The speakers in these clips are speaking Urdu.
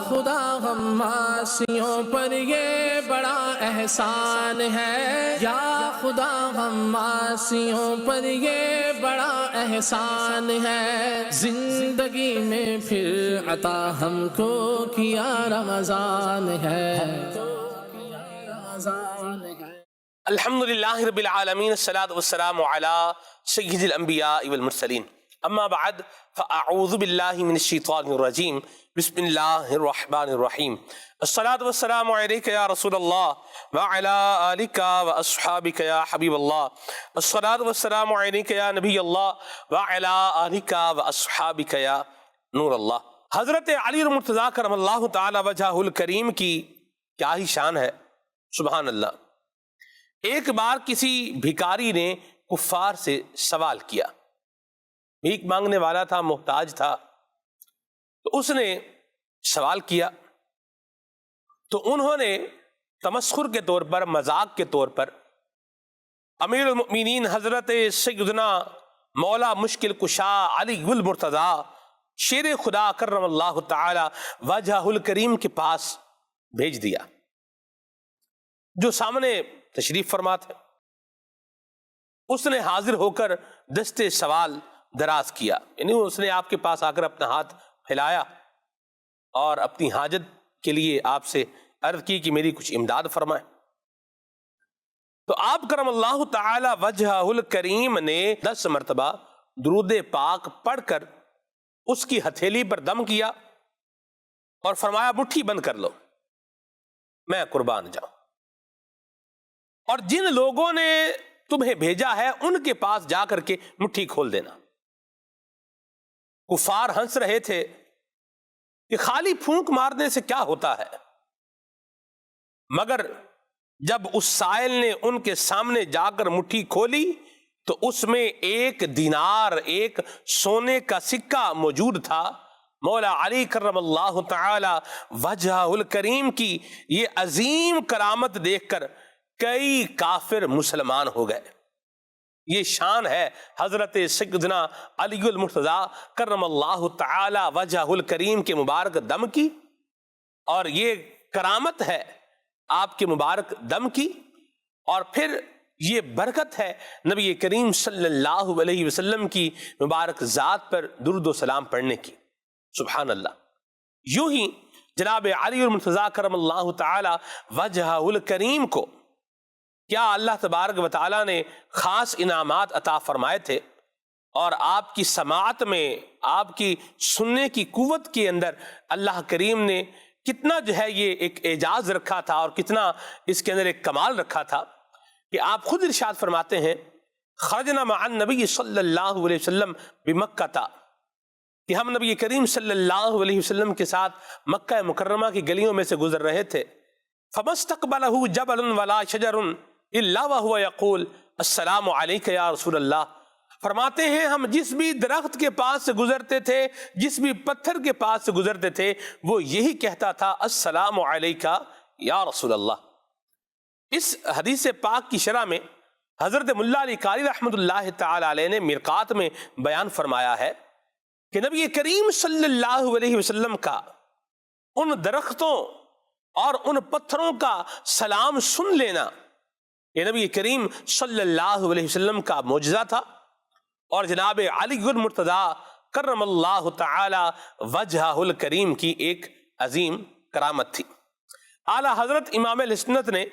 خدا غماسیوں پر یہ بڑا احسان ہے، یا خدا غماسیوں پر یہ بڑا احسان ہے، زندگی میں پھر عطا ہم کو کیا رمضان ہے۔ الحمدللہ رب العالمین، الصلاۃ والسلام علی سید الانبیاء والمرسلین، اما بعد فاعوذ باللہ من الشیطان الرجیم، بسم اللہ الرحمن الرحیم۔ الصلاۃ والسلام علیک یا رسول اللہ وعلی آلک واصحابک یا حبیب اللہ، الصلاۃ والسلام علیک یا نبی اللہ وعلی آلک واصحابک یا نور اللہ۔ حضرت علی المرتضیٰ کرم اللہ تعالی وجہہ الکریم کی کیا ہی شان ہے، سبحان اللہ۔ ایک بار کسی بھکاری نے کفار سے سوال کیا، بھیک مانگنے والا تھا، محتاج تھا، تو اس نے سوال کیا تو انہوں نے تمسخر کے طور پر، مذاق کے طور پر امیر المؤمنین حضرت سیدنا مولا مشکل کشا علی المرتضیٰ شیر خدا کرم اللہ تعالی وجہہ الکریم کے پاس بھیج دیا، جو سامنے تشریف فرما تھے۔ اس نے حاضر ہو کر دستے سوال دراز کیا، یعنی اس نے آپ کے پاس آ کر اپنا ہاتھ پھیلایا اور اپنی حاجت کے لیے آپ سے عرض کی کہ میری کچھ امداد فرمائے۔ تو آپ کرم اللہ تعالی وجہہ الکریم نے 10 مرتبہ درود پاک پڑھ کر اس کی ہتھیلی پر دم کیا اور فرمایا مٹھی بند کر لو، میں قربان جاؤں، اور جن لوگوں نے تمہیں بھیجا ہے ان کے پاس جا کر کے مٹھی کھول دینا۔ کفار ہنس رہے تھے کہ خالی پھونک مارنے سے کیا ہوتا ہے، مگر جب اس سائل نے ان کے سامنے جا کر مٹھی کھولی تو اس میں 1 دینار، ایک سونے کا سکہ موجود تھا۔ مولا علی کرم اللہ تعالی وجہہ الکریم کی یہ عظیم کرامت دیکھ کر کئی کافر مسلمان ہو گئے۔ یہ شان ہے حضرت سیدنا علی المرتضیٰ کرم اللہ تعالی وجہہ الکریم کے مبارک دم کی، اور یہ کرامت ہے آپ کے مبارک دم کی، اور پھر یہ برکت ہے نبی کریم صلی اللہ علیہ وسلم کی مبارک ذات پر درود و سلام پڑھنے کی، سبحان اللہ۔ یوں ہی جناب علی المرتضیٰ کرم اللہ تعالی وجہہ الکریم کو کیا اللہ تبارک و تعالیٰ نے خاص انعامات عطا فرمائے تھے، اور آپ کی سماعت میں، آپ کی سننے کی قوت کے اندر اللہ کریم نے کتنا جو ہے یہ ایک اعجاز رکھا تھا، اور کتنا اس کے اندر ایک کمال رکھا تھا کہ آپ خود ارشاد فرماتے ہیں خرجنا مع النبی صلی اللہ علیہ وسلم بمکہ تھا، کہ ہم نبی کریم صلی اللہ علیہ وسلم کے ساتھ مکہ مکرمہ کی گلیوں میں سے گزر رہے تھے، فَمَسْتَقْبَلَهُ جَبَلٌ وَلَا شَجَرٌ إِلَّا وَهُوَ يَقُولُ السلام علیکہ یا رسول اللہ۔ فرماتے ہیں ہم جس بھی درخت کے پاس سے گزرتے تھے، جس بھی پتھر کے پاس سے گزرتے تھے، وہ یہی کہتا تھا السلام علیکہ یا رسول اللہ۔ اس حدیث پاک کی شرح میں حضرت ملا علی قاری رحمۃ اللہ تعالی علیہ نے مرقات میں بیان فرمایا ہے کہ نبی کریم صلی اللہ علیہ وسلم کا ان درختوں اور ان پتھروں کا سلام سن لینا یہ نبی کریم صلی اللہ علیہ وسلم کا معجزہ تھا، اور جناب علی المرتضیٰ کرم اللہ تعالی وجہہ الکریم کی ایک عظیم کرامت تھی۔ اعلیٰ حضرت امام السنت نے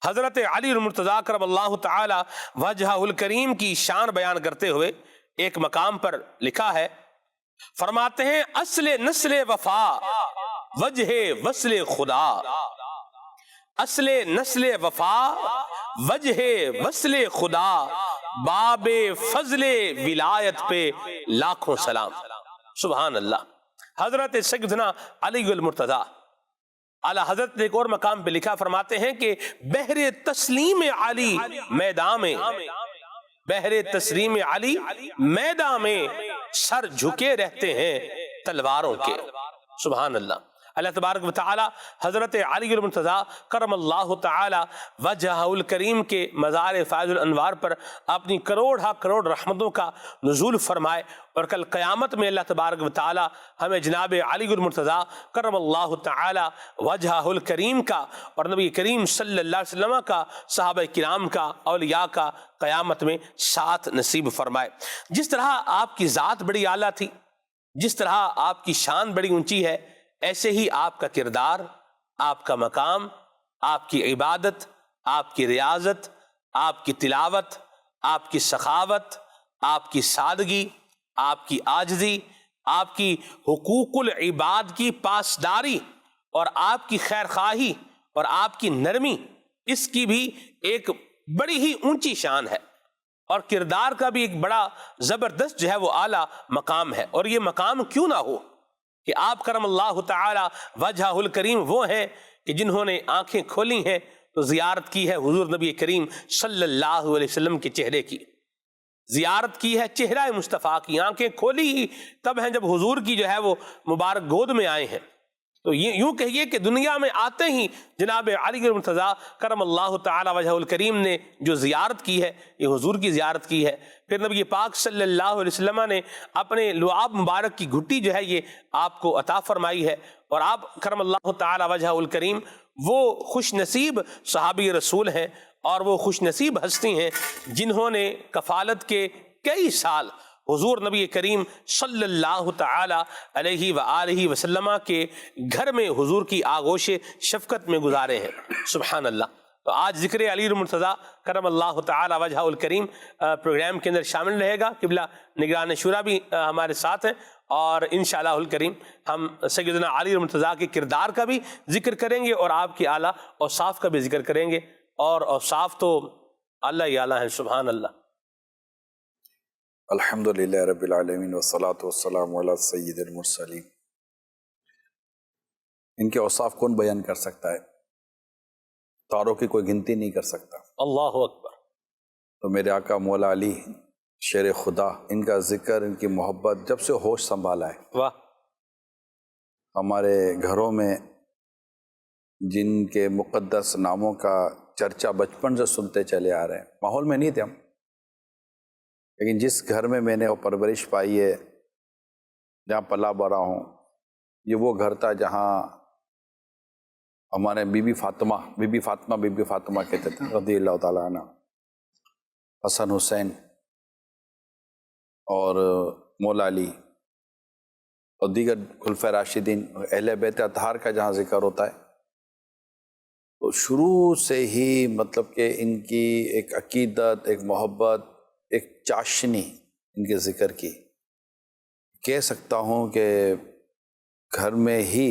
حضرت علی المرتضیٰ کرم اللہ تعالی وجہہ الکریم کی شان بیان کرتے ہوئے ایک مقام پر لکھا ہے، فرماتے ہیں اصل نسل وفا وجہ وصل خدا، اصل نسل وفا وجہ وصل خدا، باب فضل ولایت پہ لاکھوں سلام، سبحان اللہ۔ حضرت سیدنا علی المرتضیٰ اعلیٰ حضرت نے ایک اور مقام پہ لکھا، فرماتے ہیں کہ بحر تسلیم علی میدان میں، بحر تسلیم علی میدان میں سر جھکے رہتے ہیں تلواروں کے، سبحان اللہ۔ اللہ تبارک و تعالی حضرت علی المرتضیٰ کرم اللہ تعالی وجہہ الکریم کے مزار فیض الانوار پر اپنی کروڑ رحمتوں کا نزول فرمائے، اور کل قیامت میں اللہ تبارک و تعالی ہمیں جناب علی المرتضیٰ کرم اللہ تعالی وجہہ الکریم کا اور نبی کریم صلی اللہ علیہ وسلم کا، صحابہ کرام کا، اولیاء کا قیامت میں ساتھ نصیب فرمائے۔ جس طرح آپ کی ذات بڑی اعلیٰ تھی، جس طرح آپ کی شان بڑی اونچی ہے، ایسے ہی آپ کا کردار، آپ کا مقام، آپ کی عبادت، آپ کی ریاضت، آپ کی تلاوت، آپ کی سخاوت، آپ کی سادگی، آپ کی عاجزی، آپ کی حقوق العباد کی پاسداری اور آپ کی خیر خواہی اور آپ کی نرمی، اس کی بھی ایک بڑی ہی اونچی شان ہے، اور کردار کا بھی ایک بڑا زبردست جو ہے وہ اعلیٰ مقام ہے۔ اور یہ مقام کیوں نہ ہو کہ آپ کرم اللہ تعالی وجہہ الکریم وہ ہیں کہ جنہوں نے آنکھیں کھولی ہیں تو زیارت کی ہے حضور نبی کریم صلی اللہ علیہ وسلم کے چہرے کی، زیارت کی ہے چہرہ مصطفیٰ کی، آنکھیں کھولی ہی تب ہیں جب حضور کی جو ہے وہ مبارک گود میں آئے ہیں۔ تو یوں کہیے کہ دنیا میں آتے ہی جناب علی المرتضیٰ کرم اللہ تعالی وجہہ الکریم نے جو زیارت کی ہے یہ حضور کی زیارت کی ہے۔ پھر نبی پاک صلی اللہ علیہ وسلم نے اپنے لعاب مبارک کی گھٹی جو ہے یہ آپ کو عطا فرمائی ہے، اور آپ کرم اللہ تعالی وجہہ الکریم وہ خوش نصیب صحابی رسول ہیں اور وہ خوش نصیب ہستی ہیں جنہوں نے کفالت کے کئی سال حضور نبی کریم صلی اللہ تعالی علیہ وآلہ وسلم کے گھر میں حضور کی آغوش شفقت میں گزارے ہیں۔ سبحان اللہ۔ تو آج ذکر علی المرتضیٰ کرم اللہ تعالی وجہہ الکریم پروگرام کے اندر شامل رہے گا۔ قبلہ نگران شورا بھی ہمارے ساتھ ہیں، اور انشاءاللہ الکریم ہم سیدنا علی المرتضیٰ کے کردار کا بھی ذکر کریں گے اور آپ کی اعلیٰ اوصاف کا بھی ذکر کریں گے، اور اوصاف تو اللہ ہی اعلیٰ ہیں۔ سبحان اللہ۔ الحمدللہ رب العالمین والصلاة والسلام علی سید المرسلین۔ ان کے اوصاف کون بیان کر سکتا ہے؟ تاروں کی کوئی گنتی نہیں کر سکتا۔ اللہ اکبر۔ تو میرے آقا مولا علی شیر خدا، ان کا ذکر، ان کی محبت جب سے ہوش سنبھالا ہے، واہ۔ ہمارے گھروں میں جن کے مقدس ناموں کا چرچا بچپن سے سنتے چلے آ رہے ہیں، ماحول میں نہیں تھے ہم، لیکن جس گھر میں میں نے وہ پرورش پائی ہے، جہاں پلا بڑا ہوں، یہ وہ گھر تھا جہاں ہمارے بی بی فاطمہ کہتے تھے رضی اللہ تعالیٰ عنہ، حسن حسین اور مولا علی اور دیگر خلفائے راشدین، اہل بیت اطہار کا جہاں ذکر ہوتا ہے، تو شروع سے ہی مطلب کہ ان کی ایک عقیدت، ایک محبت، ایک چاشنی ان کے ذکر کی، کہہ سکتا ہوں کہ گھر میں ہی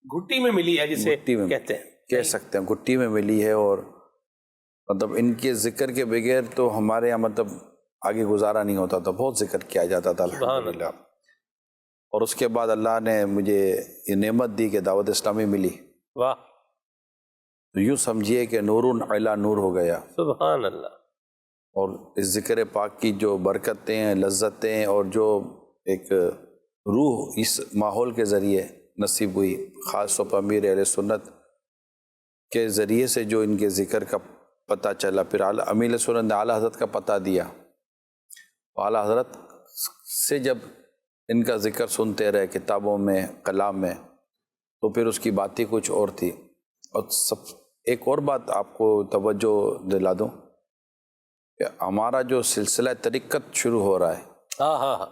گھٹی میں ملی ہے، جسے گھٹی میں کہتے ہیں، کہہ سکتے ہیں گھٹی میں ملی ہے، اور مطلب ان کے ذکر کے بغیر تو ہمارے یہاں مطلب آگے گزارا نہیں ہوتا تھا، بہت ذکر کیا جاتا تھا الحمدللہ۔ اور اس کے بعد اللہ نے مجھے یہ نعمت دی کہ دعوت اسلامی ملی، واہ، تو یوں سمجھیے کہ نور علی نور ہو گیا۔ سبحان اللہ۔ اور اس ذکر پاک کی جو برکتیں، لذتیں، اور جو ایک روح اس ماحول کے ذریعے نصیب ہوئی، خاص طور پر امیر اہل سنت کے ذریعے سے جو ان کے ذکر کا پتہ چلا، پھر امیر سنت نے اعلیٰ حضرت کا پتہ دیا، اعلیٰ حضرت سے جب ان کا ذکر سنتے رہے کتابوں میں، کلام میں، تو پھر اس کی بات ہی کچھ اور تھی۔ اور ایک اور بات آپ کو توجہ دلا دوں کہ ہمارا جو سلسلہ طریقت شروع ہو رہا ہے، ہاں ہاں ہاں،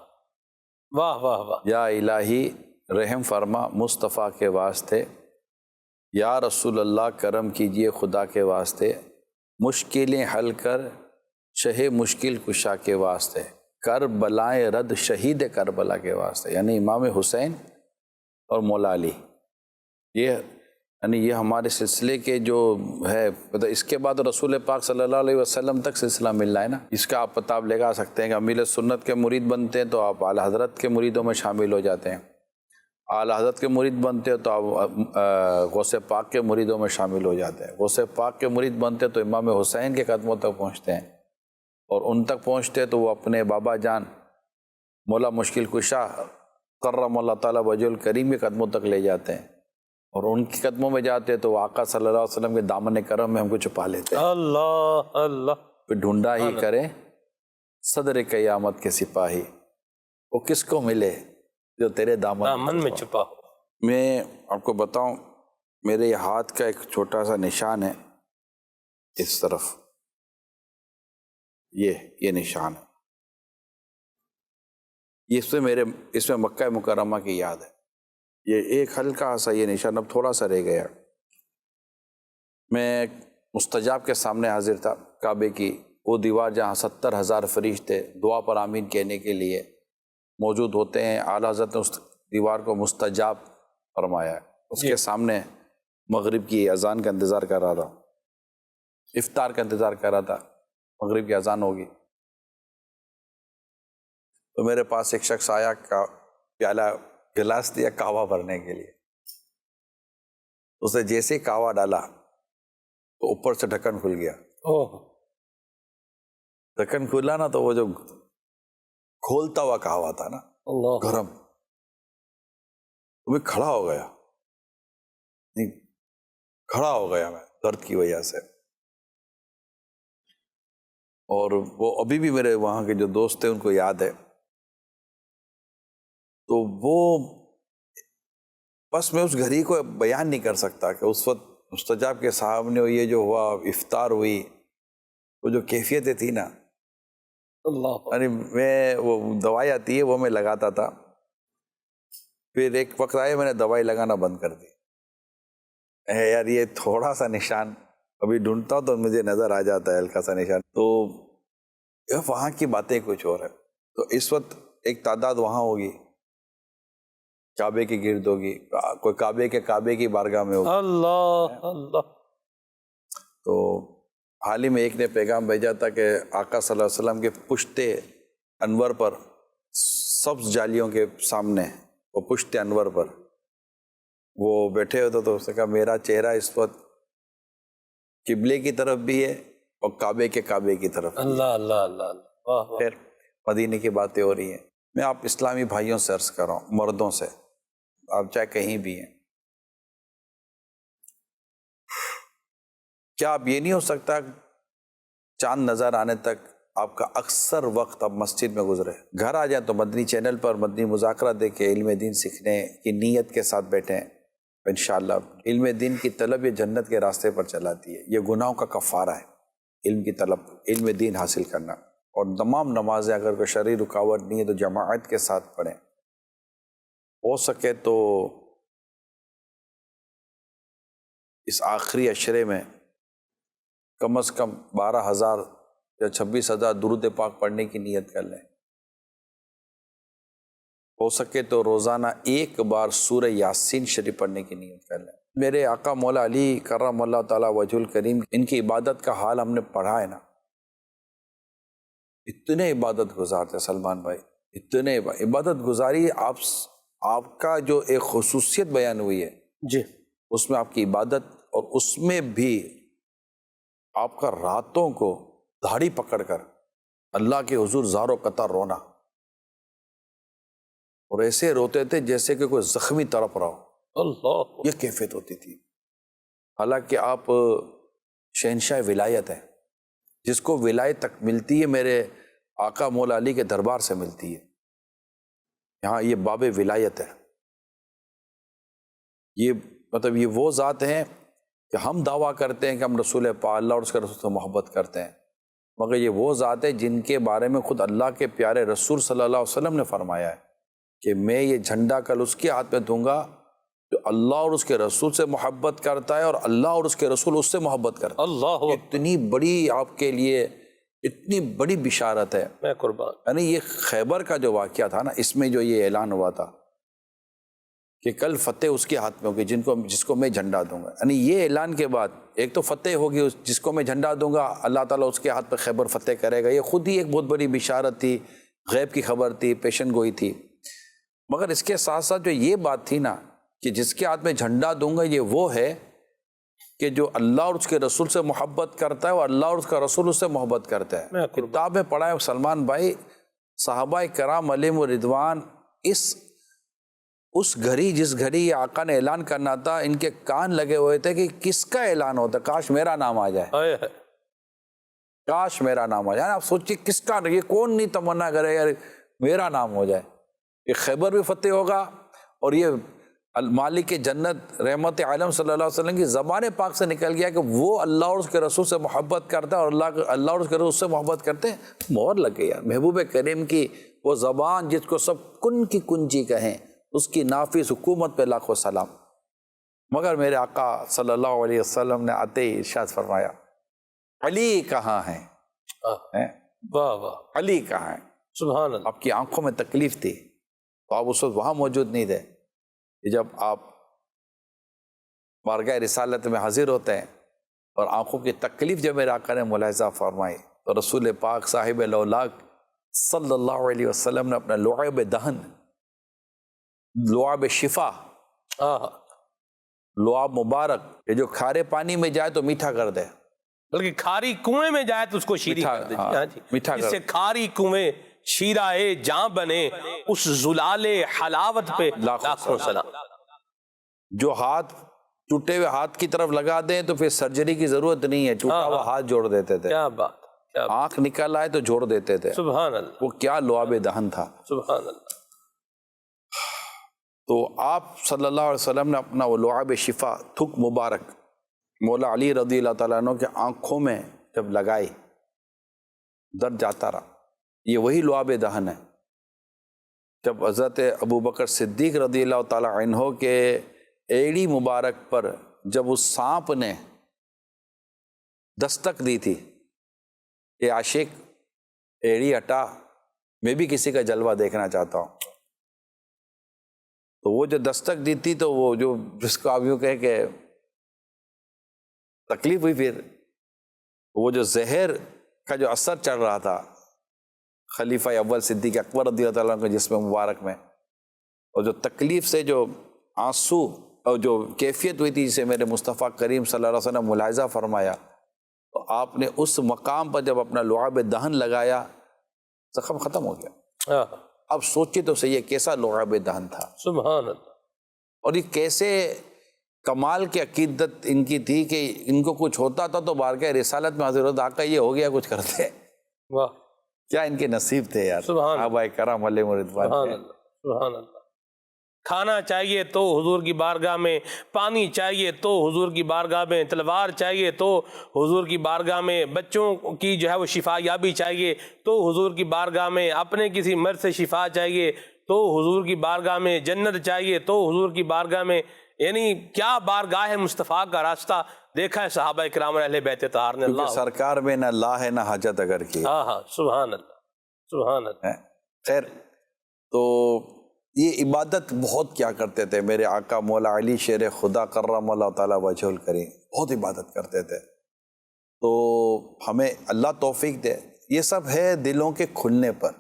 واہ واہ واہ، یا الہی رحم فرما مصطفیٰ کے واسطے، یا رسول اللہ کرم کیجئے خدا کے واسطے، مشکلیں حل کر شہ مشکل کشا کے واسطے، کربلائیں رد شہید کربلا کے واسطے، یعنی امام حسین اور مولا علی، یہ ہمارے سلسلے کے جو ہے، اس کے بعد رسول پاک صلی اللہ علیہ وسلم تک سلسلہ مل رہا ہے نا، اس کا آپ پتہ لگا سکتے ہیں کہ امیر سنت کے مرید بنتے ہیں تو آپ اعلیٰ حضرت کے مریدوں میں شامل ہو جاتے ہیں، اعلیٰ حضرت کے مرید بنتے ہیں تو آپ غوث پاک کے مریدوں میں شامل ہو جاتے ہیں، غوث پاک کے مرید بنتے تو امام حسین کے قدموں تک پہنچتے ہیں، اور ان تک پہنچتے تو وہ اپنے بابا جان مولا مشکل کشا کرم اللہ تعالیٰ وجہ الکریم کے قدموں تک لے جاتے ہیں، اور ان کے قدموں میں جاتے ہیں تو آقا صلی اللہ علیہ وسلم کے دامن کرم میں ہم کو چھپا لیتے ہیں۔ اللہ اللہ، پھر ڈھونڈا ہی کرے صدر قیامت کے سپاہی، وہ کس کو ملے جو تیرے دامن میں چھپا ہو۔ میں آپ کو بتاؤں، میرے ہاتھ کا ایک چھوٹا سا نشان ہے اس طرف، یہ نشان ہے، اس میں مکہ مکرمہ کی یاد ہے۔ یہ ایک ہلکا سا یہ نشان اب تھوڑا سا رہ گیا۔ میں مستجاب کے سامنے حاضر تھا، کعبے کی وہ دیوار جہاں 70,000 فرشتے دعا پر آمین کہنے کے لیے موجود ہوتے ہیں، اعلیٰ حضرت نے اس دیوار کو مستجاب فرمایا ہے۔ اس کے سامنے مغرب کی اذان کا انتظار کر رہا تھا، افطار کا انتظار کر رہا تھا، مغرب کی اذان ہوگی تو میرے پاس ایک شخص آیا، پیالہ گلاس دیا قہوہ بھرنے کے لیے۔ اس نے جیسے ہی قہوہ ڈالا تو اوپر سے ڈھکن کھل گیا۔ ڈھکن کھلا نا تو وہ جو کھولتا ہوا قہوہ تھا نا گرم، تو میں کھڑا ہو گیا میں درد کی وجہ سے۔ اور وہ ابھی بھی میرے وہاں کے جو دوست ہیں ان کو یاد ہے، تو وہ بس میں اس گھڑی کو بیان نہیں کر سکتا کہ اس وقت مستجاب کے سامنے یہ جو ہوا، افطار ہوئی، وہ جو کیفیتیں تھی نا، یعنی میں وہ دوائی آتی ہے وہ میں لگاتا تھا، پھر ایک وقت آیا میں نے دوائی لگانا بند کر دی۔ یار یہ تھوڑا سا نشان ابھی ڈھونڈتا ہوں تو مجھے نظر آ جاتا ہے، ہلکا سا نشان۔ تو وہاں کی باتیں کچھ اور ہے۔ تو اس وقت ایک تعداد وہاں ہوگی، کعبے کے گرد ہوگی، کوئی کعبے کی بارگاہ میں ہوگی۔ اللہ اللہ۔ تو حال ہی میں ایک نے پیغام بھیجا تھا کہ آقا صلی اللہ علیہ وسلم کے پشت انور پر، سبز جالیوں کے سامنے وہ پشت انور پر وہ بیٹھے ہوتے، تو اس نے کہا میرا چہرہ اس وقت قبلے کی طرف بھی ہے اور کعبے کی طرف بھی ہے۔ اللہ اللہ اللہ۔ خیر، مدینے کی باتیں ہو رہی ہیں۔ میں آپ اسلامی بھائیوں سے عرض کر رہا ہوں، مردوں سے، آپ چاہے کہیں بھی ہیں، کیا آپ یہ نہیں ہو سکتا چاند نظر آنے تک آپ کا اکثر وقت اب مسجد میں گزرے؟ گھر آ جائیں تو مدنی چینل پر مدنی مذاکرہ دیکھیں، علم دین سیکھنے کی نیت کے ساتھ بیٹھیں، انشاءاللہ علم دین کی طلب یہ جنت کے راستے پر چلاتی ہے، یہ گناہوں کا کفارہ ہے، علم کی طلب، علم دین حاصل کرنا۔ اور تمام نمازیں اگر کوئی شرعی رکاوٹ نہیں ہے تو جماعت کے ساتھ پڑھیں، ہو سکے تو اس آخری عشرے میں کم از کم 12,000 یا 26,000 درود پاک پڑھنے کی نیت کر لیں۔ ہو سکے تو روزانہ ایک بار سورہ یاسین شریف پڑھنے کی نیت کر لیں۔ میرے آقا مولا علی کرم اللہ تعالیٰ وجہ الکریم، ان کی عبادت کا حال ہم نے پڑھا ہے نا، اتنے عبادت گزار تھے سلمان بھائی، اتنے عبادت گزاری۔ آپ کا جو ایک خصوصیت بیان ہوئی ہے جی، اس میں آپ کی عبادت، اور اس میں بھی آپ کا راتوں کو دھاڑی پکڑ کر اللہ کے حضور زار و قطار رونا، اور ایسے روتے تھے جیسے کہ کوئی زخمی تڑپ رہا ہو، اللہ، یہ کیفیت ہوتی تھی۔ حالانکہ آپ شہنشاہ ولایت ہیں، جس کو ولایت تک ملتی ہے میرے آقا مولا علی کے دربار سے ملتی ہے، یہاں یہ باب ولایت ہے۔ یہ مطلب یہ وہ ذات ہیں کہ ہم دعویٰ کرتے ہیں کہ ہم رسول پاک اللہ اور اس کے رسول سے محبت کرتے ہیں، مگر یہ وہ ذات ہے جن کے بارے میں خود اللہ کے پیارے رسول صلی اللہ علیہ وسلم نے فرمایا ہے کہ میں یہ جھنڈا کل اس کے ہاتھ میں دوں گا جو اللہ اور اس کے رسول سے محبت کرتا ہے، اور اللہ اور اس کے رسول اس سے محبت کرتا ہے۔ اللہ، اتنی بڑی آپ کے لیے اتنی بڑی بشارت ہے۔ میں قربان۔ یعنی یہ خیبر کا جو واقعہ تھا نا، اس میں جو یہ اعلان ہوا تھا کہ کل فتح اس کے ہاتھ میں ہوگی جس کو میں جھنڈا دوں گا، یعنی یہ اعلان کے بعد ایک تو فتح ہوگی جس کو میں جھنڈا دوں گا، اللہ تعالیٰ اس کے ہاتھ پہ خیبر فتح کرے گا، یہ خود ہی ایک بہت بڑی بشارت تھی، غیب کی خبر تھی، پیشن گوئی تھی۔ مگر اس کے ساتھ ساتھ جو یہ بات تھی نا کہ جس کے ہاتھ میں جھنڈا دوں گا، یہ وہ ہے کہ جو اللہ اور اس کے رسول سے محبت کرتا ہے، اور اللہ اور اس کا رسول اس سے محبت کرتا ہے۔ کتاب میں پڑھا ہے سلمان بھائی، صحابہ کرام علیہم الرضوان اس اس گھڑی جس گھڑی یہ آقا نے اعلان کرنا تھا، ان کے کان لگے ہوئے تھے کہ کس کا اعلان ہوتا، کاش میرا نام آ جائے، ہائے ہائے۔ کاش میرا نام ہو جائے۔ آپ سوچیے کس کا، یہ کون نہیں تمنا کرے یار میرا نام ہو جائے، یہ خیبر بھی فتح ہوگا، اور یہ مالک جنت رحمت عالم صلی اللہ علیہ وسلم کی زبان پاک سے نکل گیا کہ وہ اللہ اور اس کے رسول سے محبت کرتا ہے، اور اللہ اور اس کے رسول سے محبت کرتے ہیں، مہر لگ گئی یار۔ محبوب کریم کی وہ زبان جس کو سب کن کی کنجی کہیں، اس کی نافذ حکومت پہ لاکھوں سلام۔ مگر میرے آقا صلی اللہ علیہ وسلم نے آتے ہی ارشاد فرمایا، علی کہاں ہیں؟ واہ واہ، علی کہاں ہیں؟ سبحان اللہ۔ آپ کی آنکھوں میں تکلیف تھی تو آپ اس وقت وہاں موجود نہیں تھے، کہ جب آپ بارگاہ رسالت میں حاضر ہوتے ہیں اور آنکھوں کی تکلیف جب میرے آقا نے ملاحظہ فرمائی تو رسول پاک صاحب لولاک صلی اللہ علیہ وسلم نے اپنا لعاب دہن، لعاب شفا، لعاب مبارک، یہ جو کھارے پانی میں جائے تو میٹھا کر دے، بلکہ کھاری کنویں میں جائے تو اس کو شیریں میٹھا، کر دے۔ ہاں، ہاں جی، میٹھا جس کر سے کھاری کنویں شیرہ جاں بنے، اس زلال حلاوت پہ لاکھوں سلام۔ جو ہاتھ ٹوٹے ہوئے ہاتھ کی طرف لگا دیں تو پھر سرجری کی ضرورت نہیں ہے، ٹوٹا ہوا ہاتھ جوڑ دیتے تھے، کیا بات، کیا بات، آنکھ نکل آئے تو جوڑ دیتے تھے، سبحان اللہ، وہ کیا لعاب دہن تھا۔ سبحان اللہ۔ تو آپ صلی اللہ علیہ وسلم نے اپنا وہ لعاب شفا، تھک مبارک مولا علی رضی اللہ تعالیٰ عنہ کے آنکھوں میں جب لگائی، درد جاتا رہا۔ یہ وہی لعاب دہن ہے جب حضرت ابوبکر صدیق رضی اللہ تعالیٰ عنہ کے ایڑی مبارک پر جب اس سانپ نے دستک دی تھی، اے عاشق ایڑی ہٹا، میں بھی کسی کا جلوہ دیکھنا چاہتا ہوں، تو وہ جو دستک دی تھی تو وہ جو جس کو آپ یوں کہیں کہ تکلیف ہوئی، پھر وہ جو زہر کا جو اثر چل رہا تھا خلیفہ اول صدیق اکبر رضی اللہ تعالیٰ عنہ کے جسم مبارک میں، اور جو تکلیف سے جو آنسو اور جو کیفیت ہوئی تھی جسے میرے مصطفیٰ کریم صلی اللہ علیہ وسلم نے ملاحظہ فرمایا، تو آپ نے اس مقام پر جب اپنا لعاب دہن لگایا، زخم ختم ہو گیا۔ اب سوچیے تو صحیح ہے کیسا لعاب دہن تھا، سبحان اللہ۔ اور یہ کیسے کمال کی عقیدت ان کی تھی کہ ان کو کچھ ہوتا تھا تو بارگاہ رسالت میں حاضر ہوتا، آقا یہ ہو گیا کچھ کرتے، واہ، کیا ان کے نصیب تھے یار، سبحان اللہ، صحابہ کرام علیہ رضوان۔ سبحان اللہ، سبحان اللہ۔ کھانا چاہیے تو حضور کی بارگاہ میں، پانی چاہیے تو حضور کی بارگاہ میں، تلوار چاہیے تو حضور کی بارگاہ میں، بچوں کی جو ہے وہ شفا یابی چاہیے تو حضور کی بارگاہ میں، اپنے کسی مرض سے شفا چاہیے تو حضور کی بارگاہ میں، جنت چاہیے تو حضور کی بارگاہ میں۔ یعنی کیا بارگاہ مصطفیٰ کا راستہ دیکھا ہے صحابہ کرام اور اہل بیت طاہر نے۔ کیونکہ اللہ سرکار میں نہ لا ہے نہ حاجت اگر کی، ہاں ہاں، سبحان اللہ، سبحان اللہ۔ خیر، تو یہ عبادت بہت کیا کرتے تھے میرے آقا مولا علی شیر خدا کرم اللہ تعالیٰ وجہ الکریم، بہت عبادت کرتے تھے۔ تو ہمیں اللہ توفیق دے، یہ سب ہے دلوں کے کھلنے پر۔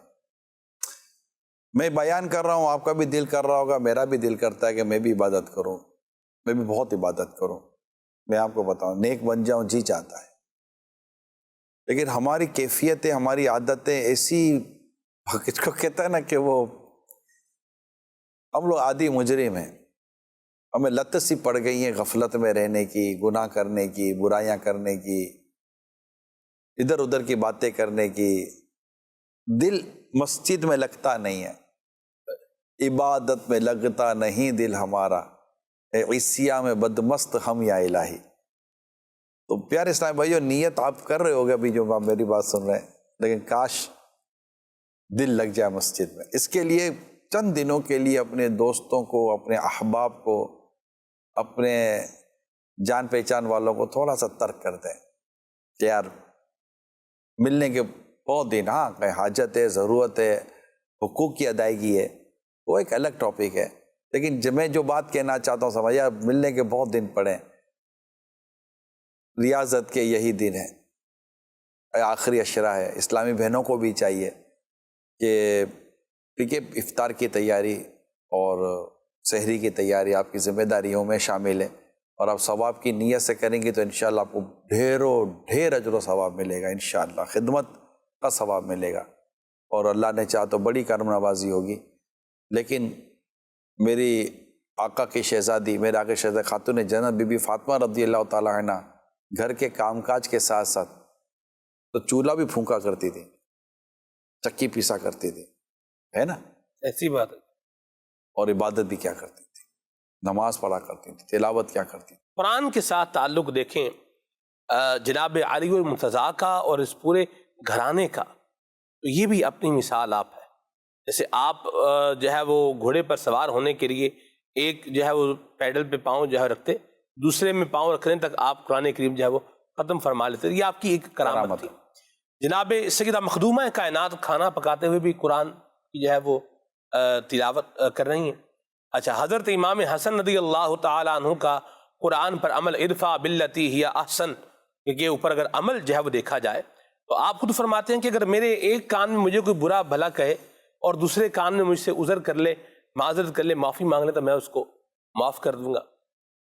میں بیان کر رہا ہوں، آپ کا بھی دل کر رہا ہوگا، میرا بھی دل کرتا ہے کہ میں بھی عبادت کروں، میں بھی بہت عبادت کروں، میں آپ کو بتاؤں نیک بن جاؤں، جی چاہتا ہے، لیکن ہماری کیفیتیں، ہماری عادتیں ایسی، اس کو کہتا ہے نا کہ وہ ہم لوگ عادی مجرم ہیں، ہمیں لت سی پڑ گئی ہیں غفلت میں رہنے کی، گناہ کرنے کی، برائیاں کرنے کی، ادھر ادھر کی باتیں کرنے کی۔ دل مسجد میں لگتا نہیں ہے، عبادت میں لگتا نہیں دل ہمارا، اے عیسیٰ میں بدمست ہم یا الہی۔ تو پیارے اسلام بھائیو، نیت آپ کر رہے ہوگے ابھی جو آپ میری بات سن رہے ہیں، لیکن کاش دل لگ جائے مسجد میں۔ اس کے لیے چند دنوں کے لیے اپنے دوستوں کو، اپنے احباب کو، اپنے جان پہچان والوں کو تھوڑا سا ترک کر دیں کہ یار ملنے کے بہت دن، ہاں کہیں حاجت ہے، ضرورت ہے، حقوق کی ادائیگی ہے، وہ ایک الگ ٹاپک ہے، لیکن میں جو بات کہنا چاہتا ہوں سمجھا، ملنے کے بہت دن پڑے، ریاضت کے یہی دن ہے، آخری عشرہ ہے، اسلامی بہنوں کو بھی چاہیے کہ کیونکہ افطار کی تیاری اور سحری کی تیاری آپ کی ذمہ داریوں میں شامل ہے، اور آپ ثواب کی نیت سے کریں گے تو انشاءاللہ آپ کو ڈھیر اجر و ثواب ملے گا، انشاءاللہ خدمت کا ثواب ملے گا، اور اللہ نے چاہا تو بڑی کرم نوازی ہوگی۔ لیکن میری آقا کی شہزادی، میرے آقا شہزادی خاتون جنت بی بی فاطمہ رضی اللہ تعالیٰ عنہ گھر کے کام کاج کے ساتھ ساتھ تو چولہا بھی پھونکا کرتی تھی، چکی پیسا کرتی تھی، ہے نا، ایسی بات ہے۔ اور عبادت بھی کیا کرتی تھی، نماز پڑھا کرتی تھی، تلاوت کیا کرتی تھی۔ قرآن کے ساتھ تعلق دیکھیں جناب علی المرتضیٰ کا اور اس پورے گھرانے کا، تو یہ بھی اپنی مثال آپ ہے۔ جیسے آپ جو ہے وہ گھوڑے پر سوار ہونے کے لیے ایک جو ہے وہ پیڈل پہ پاؤں جو ہے رکھتے، دوسرے میں پاؤں رکھنے تک آپ قرآن کریم جو ہے وہ ختم فرما لیتے، یہ آپ کی ایک کرامت تھی۔ جناب سیدہ مخدومہ کائنات کھانا پکاتے ہوئے بھی قرآن کی جو ہے وہ تلاوت کر رہی ہیں۔ اچھا، حضرت امام حسن رضی اللہ تعالیٰ عنہ کا قرآن پر عمل ادفع باللتی ہی احسن کے اوپر اگر عمل جو ہے وہ دیکھا جائے تو آپ خود فرماتے ہیں کہ اگر میرے ایک کان میں مجھے کوئی برا بھلا کہے اور دوسرے کان میں مجھ سے عذر کر لے، معذرت کر لے، معافی مانگ لے، تو میں اس کو معاف کر دوں گا۔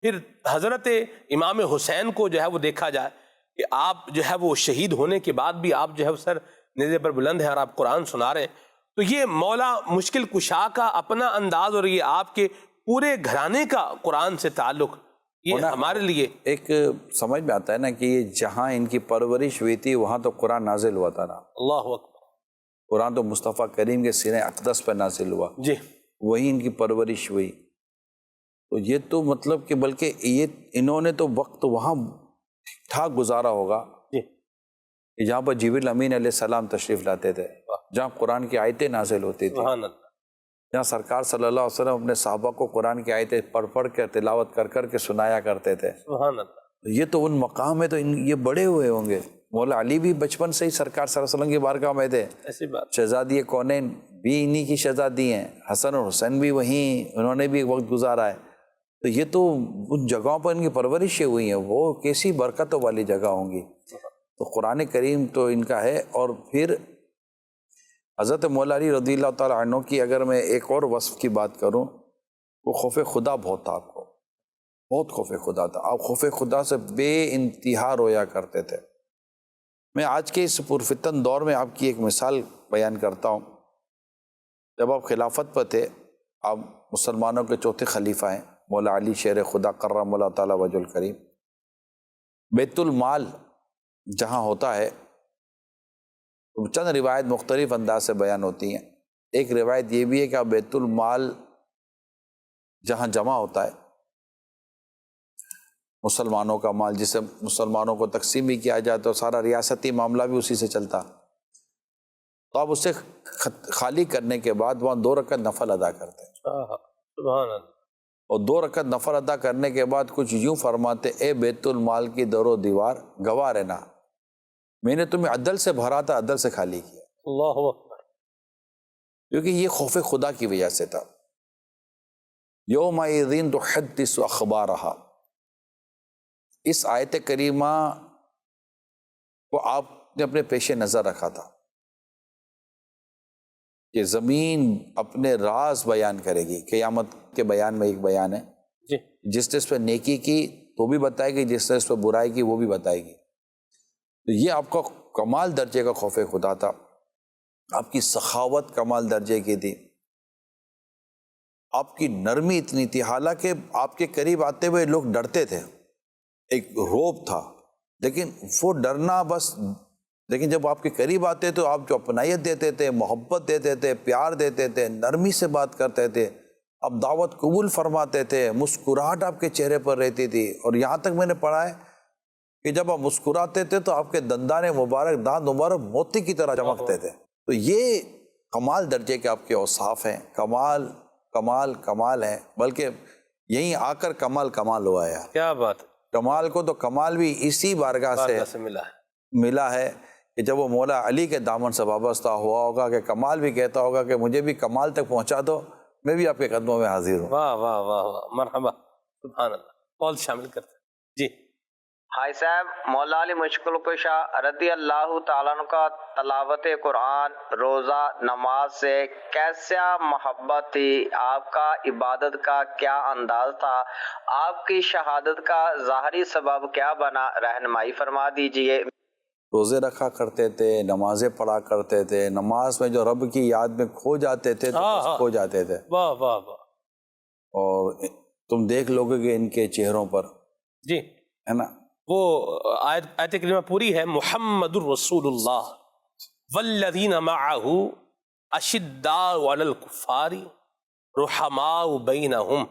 پھر حضرت امام حسین کو جو ہے وہ دیکھا جائے کہ آپ جو ہے وہ شہید ہونے کے بعد بھی آپ جو ہے وہ سر نیزے پر بلند ہیں اور آپ قرآن سنا رہے ہیں، تو یہ مولا مشکل کشا کا اپنا انداز اور یہ آپ کے پورے گھرانے کا قرآن سے تعلق، یہ ہمارے لیے ایک سمجھ میں آتا ہے نا کہ یہ جہاں ان کی پرورش ہوئی تھی وہاں تو قرآن نازل ہوا تھا نا، اللہ اکبر، قرآن تو مصطفیٰ کریم کے سینہ اقدس پر نازل ہوا، جی، وہی ان کی پرورش ہوئی، تو یہ تو مطلب کہ بلکہ یہ انہوں نے تو وقت وہاں ٹھاک گزارا ہوگا جی، جہاں پر جبریل امین علیہ السلام تشریف لاتے تھے، جہاں قرآن کی آیتیں نازل ہوتی تھی، سبحان اللہ، جہاں سرکار صلی اللہ علیہ وسلم اپنے صحابہ کو قرآن کی آیتیں پڑھ پڑھ کے تلاوت کر کر کے سنایا کرتے تھے۔ سبحان اللہ، یہ تو ان مقام میں تو یہ بڑے ہوئے ہوں گے۔ مولا علی بھی بچپن سے ہی سرکار صلی اللہ علیہ وسلم کی بارگاہ میں تھے، ایسی بات، شہزادی کونین بھی انہی کی شہزادی ہیں، حسن اور حسین بھی وہیں انہوں نے بھی وقت گزارا ہے، تو یہ تو ان جگہوں پر ان کی پرورشیں ہوئی ہیں، وہ کیسی برکتوں والی جگہ ہوں گی۔ تو قرآن کریم تو ان کا ہے۔ اور پھر حضرت مولا علی رضی اللہ تعالیٰ عنہ کی اگر میں ایک اور وصف کی بات کروں، وہ خوف خدا بہت تھا، آپ کو بہت خوف خدا تھا، آپ خوف خدا سے بے انتہا رویا کرتے تھے۔ میں آج کے اس پرفتن دور میں آپ کی ایک مثال بیان کرتا ہوں۔ جب آپ خلافت پر تھے، آپ مسلمانوں کے چوتھے خلیفہ ہیں، مولا علی شیر خدا کرم اللہ تعالیٰ وجہ الکریم۔ بیت المال جہاں ہوتا ہے، چند روایت مختلف انداز سے بیان ہوتی ہیں۔ ایک روایت یہ بھی ہے کہ بیت المال جہاں جمع ہوتا ہے، مسلمانوں کا مال جسے مسلمانوں کو تقسیم بھی کیا جاتا ہے، سارا ریاستی معاملہ بھی اسی سے چلتا، تو آپ اسے خالی کرنے کے بعد وہاں 2 رکعت نفل ادا کرتے ہیں، سبحان اللہ، اور 2 رکعت نفل ادا کرنے کے بعد کچھ یوں فرماتے، اے بیت المال کی در و دیوار گواہ رہنا، میں نے تمہیں عدل سے بھرا تھا، عدل سے خالی کیا، اللہ اکبر، کیونکہ یہ خوف خدا کی وجہ سے تھا۔ یومئذ تحدث اخبارہا، اس آیت کریمہ کو آپ نے اپنے پیش نظر رکھا تھا کہ زمین اپنے راز بیان کرے گی۔ قیامت کے بیان میں ایک بیان ہے، جی، جس نے اس پہ نیکی کی تو بھی بتائے گی، جس نے اس پہ برائی کی وہ بھی بتائے گی۔ تو یہ آپ کا کمال درجے کا خوف خدا تھا، آپ کی سخاوت کمال درجے کی تھی، آپ کی نرمی اتنی تھی، حالانکہ آپ کے قریب آتے ہوئے لوگ ڈرتے تھے، ایک روب تھا، لیکن وہ ڈرنا بس، لیکن جب آپ کے قریب آتے تو آپ جو اپنائیت دیتے تھے، محبت دیتے تھے، پیار دیتے تھے، نرمی سے بات کرتے تھے، آپ دعوت قبول فرماتے تھے، مسکراہٹ آپ کے چہرے پر رہتی تھی، اور یہاں تک میں نے پڑھا ہے کہ جب آپ مسکراتے تھے تو آپ کے دندان مبارک، دانت مبارک موتی کی طرح چمکتے تھے۔ تو یہ کمال درجے کے آپ کے اوصاف ہیں، کمال کمال کمال ہیں، بلکہ یہیں آ کر کمال کمال ہوا ہے۔ کیا بات ہے، کمال کو تو کمال بھی اسی بارگاہ سے ملا ہے کہ جب وہ مولا علی کے دامن سے وابستہ ہوا ہوگا کہ کمال بھی کہتا ہوگا کہ مجھے بھی کمال تک پہنچا دو، میں بھی آپ کے قدموں میں حاضر ہوں۔ واہ واہ واہ واہ، مرحبا، سبحان اللہ، قول شامل کرتے ہیں جی۔ بھائی صاحب، مولا علی مشکل کشا رضی اللہ تعالیٰ عنہ کا تلاوت قرآن، روزہ، نماز سے کیسا محبت تھی؟ آپ کا عبادت کا کیا انداز تھا؟ آپ کی شہادت کا ظاہری سبب کیا بنا؟ رہنمائی فرما دیجئے۔ روزے رکھا کرتے تھے، نمازیں پڑھا کرتے تھے، نماز میں جو رب کی یاد میں کھو جاتے تھے تو بس کھو جاتے تھے۔ واہ واہ واہ، اور تم دیکھ لو گے کہ ان کے چہروں پر جی ہے نا وہ آیت کریمہ پوری ہے، محمد الرسول اللہ والذین معہ اشداء علی الکفار رحماء بینہم.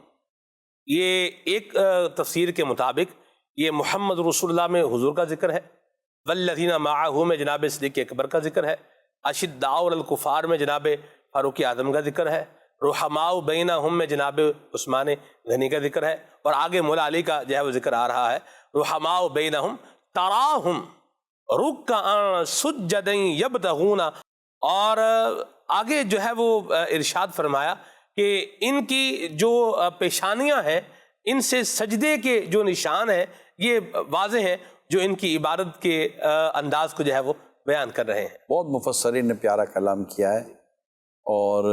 یہ ایک تفسیر کے مطابق یہ محمد رسول اللہ میں حضور کا ذکر ہے، والذین معہ میں جناب صدیق اکبر کا ذکر ہے، اشداء علی الکفار میں جناب فاروق اعظم کا ذکر ہے، رحماء بینہم میں جناب عثمان غنی کا ذکر ہے، اور آگے مولا علی کا جو ہے وہ ذکر آ رہا ہے، رحماء بینہم تراہم رکعا سجدا یبتغون. اور آگے جو ہے وہ ارشاد فرمایا کہ ان کی جو پیشانیاں ہیں ان سے سجدے کے جو نشان ہیں یہ واضح ہیں، جو ان کی عبادت کے انداز کو جو ہے وہ بیان کر رہے ہیں. بہت مفسرین نے پیارا کلام کیا ہے، اور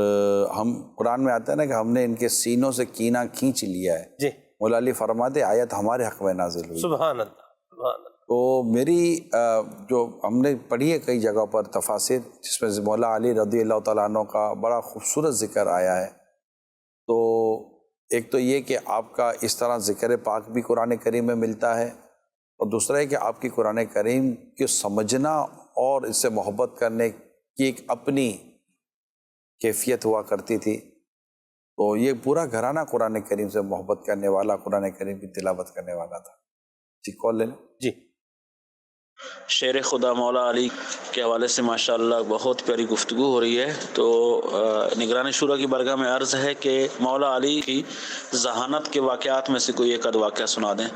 ہم قرآن میں آتا ہے نا کہ ہم نے ان کے سینوں سے کینہ کھینچ لیا ہے. جی مولا علی فرماتے آیت ہمارے حق میں نازل ہوئی. سبحان اللہ سبحان اللہ. تو میری جو ہم نے پڑھی ہے کئی جگہ پر تفاسیر جس میں مولا علی رضی اللہ تعالیٰ عنہ کا بڑا خوبصورت ذکر آیا ہے. تو ایک تو یہ کہ آپ کا اس طرح ذکر پاک بھی قرآن کریم میں ملتا ہے، اور دوسرا ہے کہ آپ کی قرآن کریم کو سمجھنا اور اس سے محبت کرنے کی ایک اپنی کیفیت ہوا کرتی تھی. تو یہ پورا گھرانہ قرآن کریم سے محبت کرنے والا، قرآن کریم کی تلاوت کرنے والا تھا. جی کال لے لیں. جی شیر خدا مولا علی کے حوالے سے ماشاءاللہ بہت پیاری گفتگو ہو رہی ہے. تو نگران شورا کی برگاہ میں عرض ہے کہ مولا علی کی ذہانت کے واقعات میں سے کوئی ایک آدھ واقعہ سنا دیں.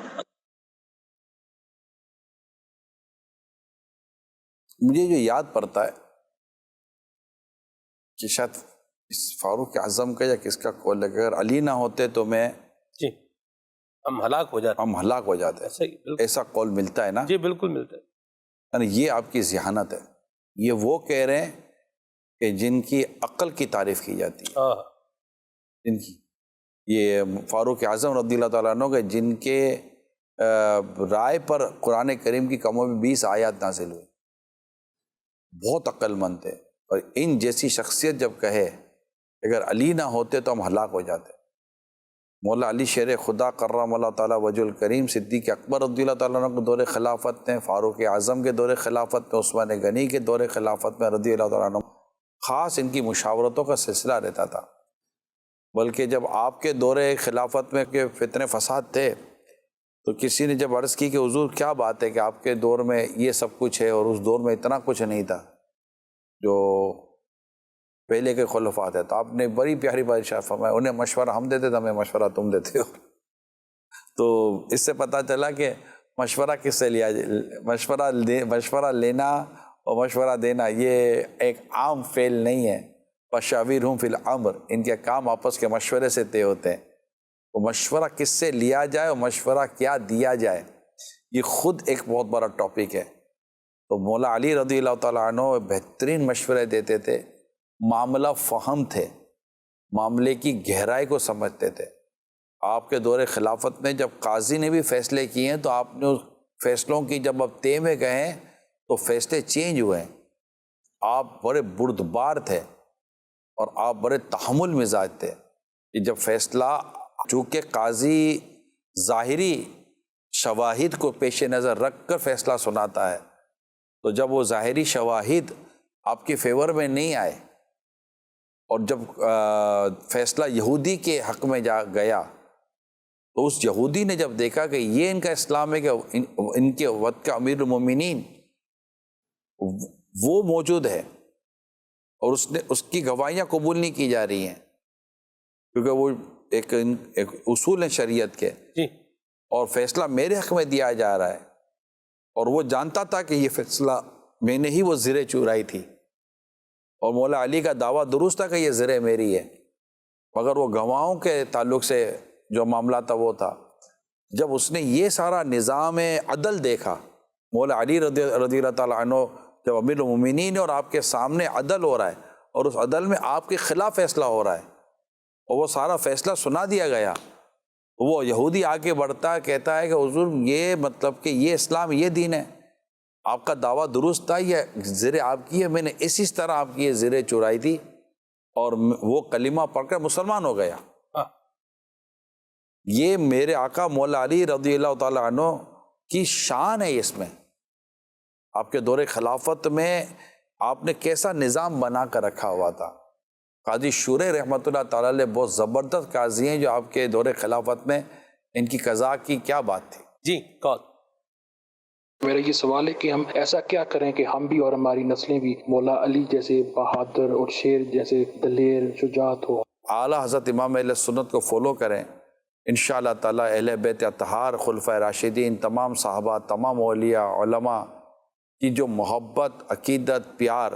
مجھے جو یاد پڑتا ہے کہ شاید اس فاروق اعظم کا یا کس کا قول ہے کہ اگر علی نہ ہوتے تو میں جی ہم ہلاک ہو جاتے ہم ہلاک ہو جاتے ہیں. صحیح بالکل. ایسا قول ملتا ہے نا. جی بالکل ملتا ہے. یعنی یہ آپ کی ذہانت ہے. یہ وہ کہہ رہے ہیں کہ جن کی عقل کی تعریف کی جاتی ہے، ہاں جن کی یہ فاروق اعظم رضی اللہ تعالیٰ عنہ کے جن کے رائے پر قرآن کریم کی کم و بیش 20 آیات نازل ہوئی، بہت عقل مند تھے. اور ان جیسی شخصیت جب کہے اگر علی نہ ہوتے تو ہم ہلاک ہو جاتے. مولا علی شیر خدا کرم اللہ تعالیٰ وجہ الکریم صدیق اکبر رضی اللہ تعالیٰ عنہ کے دور خلافت میں، فاروق اعظم کے دور خلافت میں، عثمان غنی کے دور خلافت میں رضی اللہ تعالیٰ عنہ، خاص ان کی مشاورتوں کا سلسلہ رہتا تھا. بلکہ جب آپ کے دور خلافت میں کہ فتنے فساد تھے تو کسی نے جب عرض کی کہ حضور کیا بات ہے کہ آپ کے دور میں یہ سب کچھ ہے اور اس دور میں اتنا کچھ نہیں تھا جو پہلے کے خلفاء تھے، تو آپ نے بڑی پیاری بات ارشاد فرمایا، انہیں مشورہ ہم دیتے تھے، ہمیں مشورہ تم دیتے ہو. تو اس سے پتہ چلا کہ مشورہ کس سے لیا جائے. مشورہ لینا اور مشورہ دینا یہ ایک عام فعل نہیں ہے. وشاورہم فی الامر، ان کے کام آپس کے مشورے سے طے ہوتے ہیں. وہ مشورہ کس سے لیا جائے اور مشورہ کیا دیا جائے یہ خود ایک بہت بڑا ٹاپک ہے. تو مولا علی رضی اللہ تعالیٰ عنہ بہترین مشورے دیتے تھے، معاملہ فہم تھے، معاملے کی گہرائی کو سمجھتے تھے. آپ کے دور خلافت میں جب قاضی نے بھی فیصلے کیے ہیں تو آپ نے اس فیصلوں کی جب اب طے میں گئے ہیں تو فیصلے چینج ہوئے ہیں. آپ بڑے بردبار تھے اور آپ بڑے تحمل مزاج تھے کہ جب فیصلہ، چونکہ قاضی ظاہری شواہد کو پیش نظر رکھ کر فیصلہ سناتا ہے، تو جب وہ ظاہری شواہد آپ کے فیور میں نہیں آئے اور جب فیصلہ یہودی کے حق میں گیا تو اس یہودی نے جب دیکھا کہ یہ ان کا اسلام ہے کہ ان کے وقت کا امیر المومنین وہ موجود ہے اور اس کی گواہیاں قبول نہیں کی جا رہی ہیں کیونکہ وہ ایک اصول ہیں شریعت کے، اور فیصلہ میرے حق میں دیا جا رہا ہے، اور وہ جانتا تھا کہ یہ فیصلہ میں نے ہی وہ زرے چرائی تھی، اور مولا علی کا دعویٰ درست تھا کہ یہ زرے میری ہے، مگر وہ گواہوں کے تعلق سے جو معاملہ تھا وہ تھا. جب اس نے یہ سارا نظام عدل دیکھا، مولا علی رضی اللہ تعالیٰ عنہ جب امیر المومنین اور آپ کے سامنے عدل ہو رہا ہے اور اس عدل میں آپ کے خلاف فیصلہ ہو رہا ہے اور وہ سارا فیصلہ سنا دیا گیا، وہ یہودی آگے بڑھتا ہے، کہتا ہے کہ حضور یہ مطلب کہ یہ اسلام، یہ دین ہے، آپ کا دعویٰ درست تھا، یہ زرے آپ کی ہے، میں نے اسی طرح آپ کی یہ زرے چرائی تھی، اور وہ کلمہ پڑھ کر مسلمان ہو گیا. یہ میرے آقا مولا علی رضی اللہ تعالیٰ عنہ کی شان ہے. اس میں آپ کے دور خلافت میں آپ نے کیسا نظام بنا کر رکھا ہوا تھا. قاضی شورے رحمۃ اللہ تعالیٰ علیہ بہت زبردست قاضی ہیں جو آپ کے دور خلافت میں ان کی قضا کی کیا بات تھی. جی کون؟ میرا یہ سوال ہے کہ ہم ایسا کیا کریں کہ ہم بھی اور ہماری نسلیں بھی مولا علی جیسے بہادر اور شیر جیسے دلیر شجاعت ہو. اعلیٰ حضرت امام اہل سنت کو فالو کریں انشاءاللہ تعالیٰ. اہل بیت اطہار، خلفائے راشدین، تمام صحابہ، تمام اولیاء، علماء کی جو محبت، عقیدت، پیار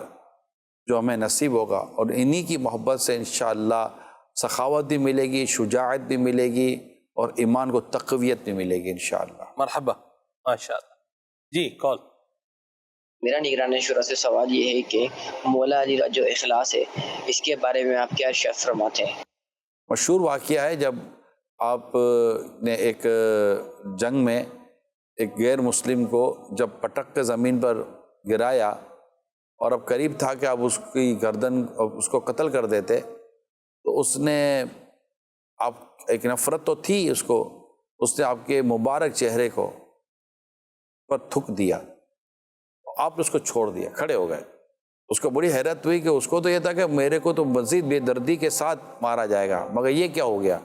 جو ہمیں نصیب ہوگا، اور انہی کی محبت سے انشاءاللہ سخاوت بھی ملے گی، شجاعت بھی ملے گی، اور ایمان کو تقویت بھی ملے گی انشاءاللہ. مرحبا، ماشاءاللہ. جی کون؟ میرا نگران شورا سے سوال یہ ہے کہ مولا علی کا جو اخلاص ہے اس کے بارے میں آپ کیا ارشاد فرماتے ہیں؟ مشہور واقعہ ہے جب آپ نے ایک جنگ میں ایک غیر مسلم کو جب پٹک کے زمین پر گرایا اور اب قریب تھا کہ آپ اس کی گردن اس کو قتل کر دیتے، تو اس نے آپ ایک نفرت تو تھی اس نے آپ کے مبارک چہرے کو پر تھک دیا، آپ نے اس کو چھوڑ دیا، کھڑے ہو گئے. اس کو بڑی حیرت ہوئی کہ اس کو تو یہ تھا کہ میرے کو تو مزید بے دردی کے ساتھ مارا جائے گا، مگر یہ کیا ہو گیا.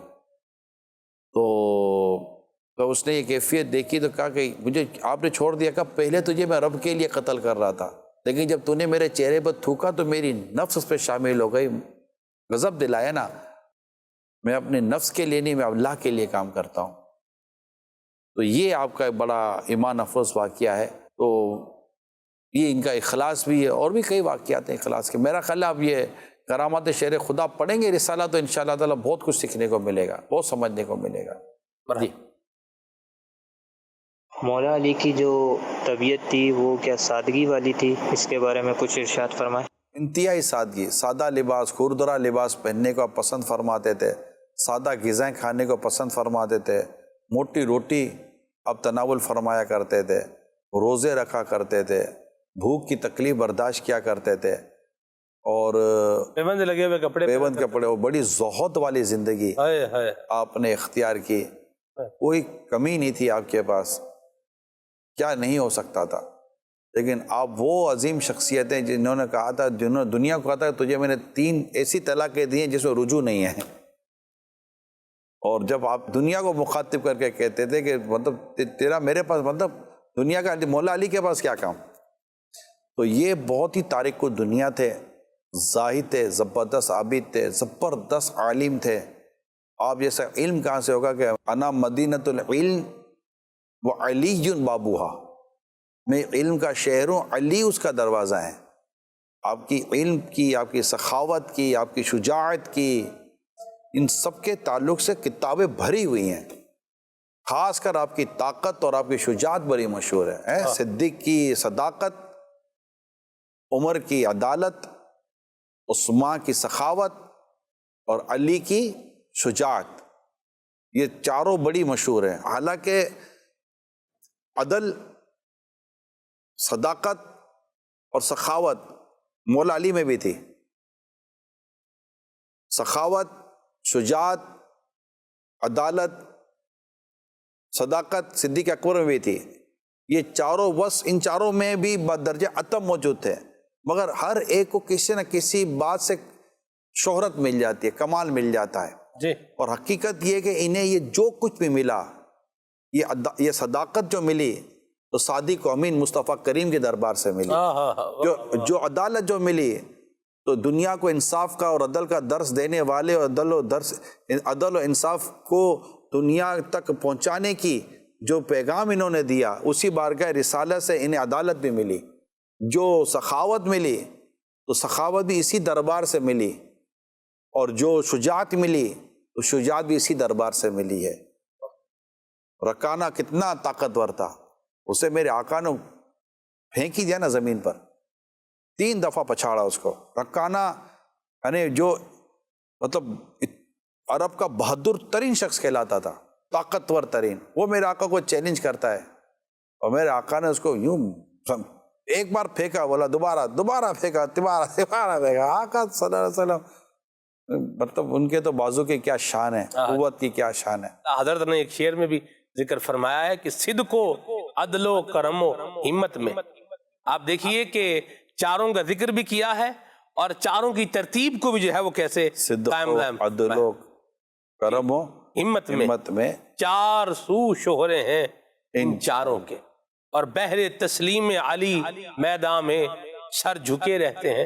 تو اس نے یہ کیفیت دیکھی تو کہا کہ مجھے آپ نے چھوڑ دیا. کہ پہلے تجھے میں رب کے لیے قتل کر رہا تھا، لیکن جب تو نے میرے چہرے پر تھوکا تو میری نفس اس پہ شامل ہو گئی. غضب دلایا نا، میں اپنے نفس کے لیے نہیں، میں اللہ کے لیے کام کرتا ہوں. تو یہ آپ کا بڑا ایمان افروز واقعہ ہے. تو یہ ان کا اخلاص بھی ہے، اور بھی کئی واقعات ہیں اخلاص کے. میرا خیال ہے آپ یہ کرامات شیر خدا پڑھیں گے رسالہ تو انشاءاللہ تعالیٰ بہت کچھ سیکھنے کو ملے گا، بہت سمجھنے کو ملے گا. جی مولا علی کی جو طبیعت تھی وہ کیا سادگی والی تھی؟ اس کے بارے میں کچھ ارشاد فرمائیں. انتہائی سادگی، سادہ لباس، خوردرا لباس پہننے کو آپ پسند فرماتے تھے، سادہ غذائیں کھانے کو پسند فرماتے تھے، موٹی روٹی آپ تناول فرمایا کرتے تھے، روزے رکھا کرتے تھے، بھوک کی تکلیف برداشت کیا کرتے تھے، اور پیوند لگے ہوئے کپڑے، پیوند کپڑے، اور بڑی زہد والی زندگی آپ نے اختیار کی. کوئی کمی نہیں تھی آپ کے پاس، کیا نہیں ہو سکتا تھا. لیکن آپ وہ عظیم شخصیتیں جنہوں نے کہا تھا، جنہوں نے دنیا کو کہا تھا تجھے میں نے 3 ایسی طلاقیں دی ہیں جس میں رجوع نہیں ہے. اور جب آپ دنیا کو مخاطب کر کے کہتے تھے کہ مطلب تیرا میرے پاس، مطلب دنیا کا مولا علی کے پاس کیا کام. تو یہ بہت ہی تارک کو دنیا تھے، زاہد تھے، زبردست عابد تھے، زبردست عالم تھے. آپ جیسا علم کہاں سے ہوگا کہ انا مدینۃ العلم وعلی بابوہا، میں علم کا شہر ہوں، علی اس کا دروازہ ہے. آپ کی علم کی، آپ کی سخاوت کی، آپ کی شجاعت کی، ان سب کے تعلق سے کتابیں بھری ہوئی ہیں. خاص کر آپ کی طاقت اور آپ کی شجاعت بڑی مشہور ہے. صدیق کی صداقت، عمر کی عدالت، عثمان کی سخاوت، اور علی کی شجاعت، یہ چاروں بڑی مشہور ہیں. حالانکہ عدل، صداقت اور سخاوت مولا علی میں بھی تھی. سخاوت، شجاعت، عدالت، صداقت صدیق اکبر میں بھی تھی. یہ چاروں وصف ان چاروں میں بھی بدرجہ اتم موجود تھے، مگر ہر ایک کو کسی نہ کسی بات سے شہرت مل جاتی ہے، کمال مل جاتا ہے. جی. اور حقیقت یہ کہ انہیں یہ جو کچھ بھی ملا، یہ صداقت جو ملی تو صادق و امین مصطفیٰ کریم کے دربار سے ملی. جو عدالت جو ملی تو دنیا کو انصاف کا اور عدل کا درس دینے والے، اور عدل و انصاف کو دنیا تک پہنچانے کی جو پیغام انہوں نے دیا، اسی بارگاہ رسالت سے انہیں عدالت بھی ملی. جو سخاوت ملی تو سخاوت بھی اسی دربار سے ملی، اور جو شجاعت ملی تو شجاعت بھی اسی دربار سے ملی ہے. رکانہ کتنا طاقتور تھا، اسے میرے آقا نے پھینک ہی دیا نا زمین پر، 3 دفعہ پچھاڑا اس کو. رکانہ یعنی جو مطلب عرب کا بہادر ترین شخص کہلاتا تھا، طاقتور ترین، وہ میرے آقا کو چیلنج کرتا ہے، اور میرے آقا نے اس کو یوں ایک بار پھینکا، بولا دوبارہ پھینکا، دوبارہ پھینکا. آقا صلی اللہ علیہ وسلم مطلب ان کے تو بازو کی کیا شان ہے، قوت کی کیا شان ہے۔ حضرت نے ایک شعر میں بھی ذکر فرمایا ہے کہ صدق و عدل و کرم و ہمت میں، آپ دیکھیے کہ چاروں کا ذکر بھی کیا ہے اور چاروں کی ترتیب کو بھی جو ہے وہ کیسے صدق قائم و دائم عدل و کرم و ہمت میں چار سو شہرے ہیں ان چاروں کے، اور بحر تسلیم علی میدان میں سر جھکے رہتے ہیں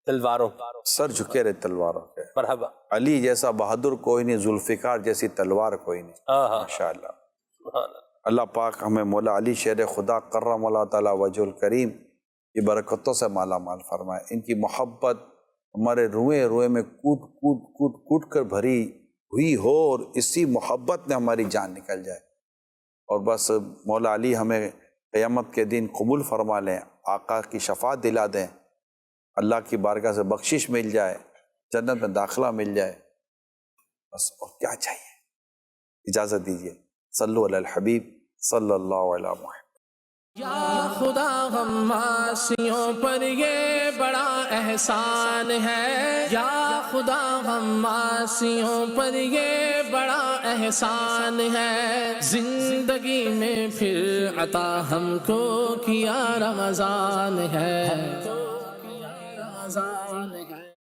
تلواروں کے۔ سر جھکے رہے تلواروں کے۔ مرحبا۔ علی جیسا بہادر کوئی نہیں، ذوالفقار جیسی تلوار کوئی نہیں۔ ماشاءاللہ۔ اللہ پاک ہمیں مولا علی شیر خدا کرم اللہ تعالیٰ وجہ الکریم کی برکتوں سے مالا مال فرمائے، ان کی محبت ہمارے روئے روئے میں کوٹ کوٹ کوٹ کوٹ کر بھری ہوئی ہو، اور اسی محبت میں ہماری جان نکل جائے، اور بس مولا علی ہمیں قیامت کے دن قبول فرما لیں، آقا کی شفاعت دلا دیں، اللہ کی بارگاہ سے بخشش مل جائے، جنت میں داخلہ مل جائے، بس اور کیا چاہیے۔ اجازت دیجیے، صلو علی الحبیب صلی اللہ علیہ محمد۔ یا خدا غماسیوں پر یہ بڑا احسان ہے، یا خدا غماسیوں پر یہ بڑا احسان ہے، زندگی میں پھر عطا ہم کو کیا رمضان ہے، رمضان ہے۔